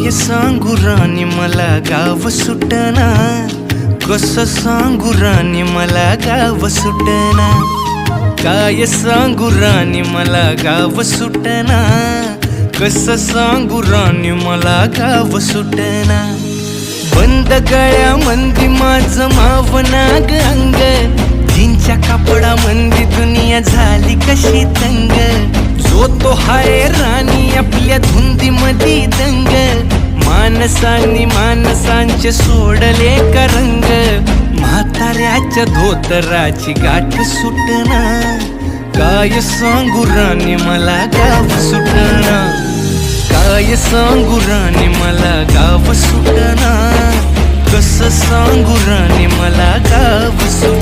काय सांगू राणी मला गाव सुटना, कसं सांगू राणी मला गाव सुटना, काय सांगू राणी मला गाव सुटना, कसं सांगू राणी मला गाव सुटना। बंद गळ्या मंदी माझं मावना ग अंग, जीनच्या कापडा मंदी दुनिया झाली कशी तंग, जो तो हाय राणी आपल्या धुंदी मधी दंग, माणसांनी माणसांचे सोडले का रंग, म्हाताऱ्याच्या धोतराची गाठ सुटना, काय सांगू राणी मला गाव सुटना, काय सांगू राणी मला गाव सुटना, कसं सांगू राणी मला गाव सुटना।